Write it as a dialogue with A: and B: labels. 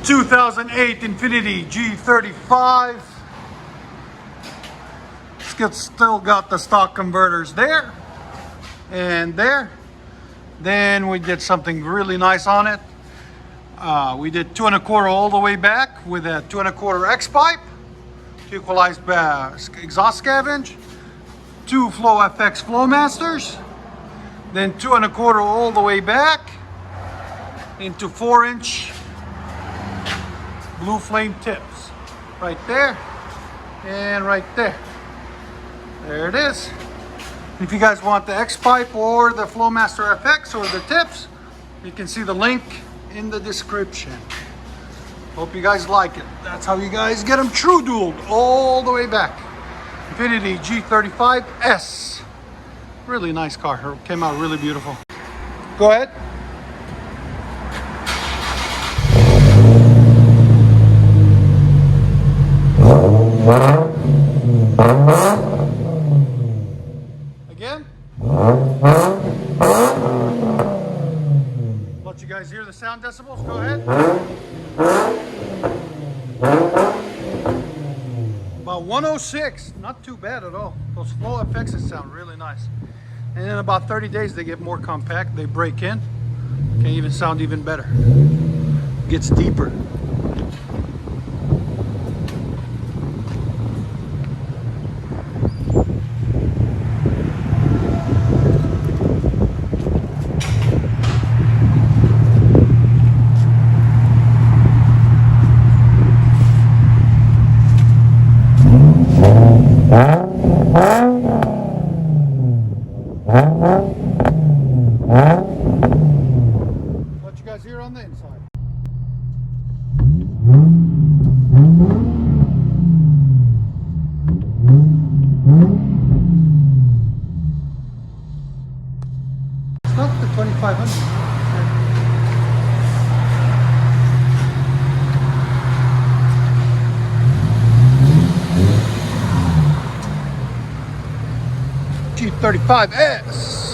A: 2008 Infiniti G35. Still got the stock converters there and there. Then we did something really nice on it. We did 2 1/4 all the way back with a 2 1/4 X pipe to equalize exhaust scavenge. 2 FX FLOWMASTERs. Then 2 1/4 all the way back into 4-inch blue flame tips. Right there and right there. There it is. If you guys want the X pipe or the FLOWMASTER FX or the tips, you can see the link in the description. Hope you guys like it. That's how you guys get them true dualed all the way back. Infiniti G35S. Really nice car. It came out really beautiful. Go ahead. Again. Let you guys hear the sound decibels. Go ahead. About 106. Not too bad at all. Those flow FXs sound really nice. And in about 30 days they get more compact. They break in. Can even sound even better. Gets deeper. What you guys hear on the inside? It's not the 2500. G35S.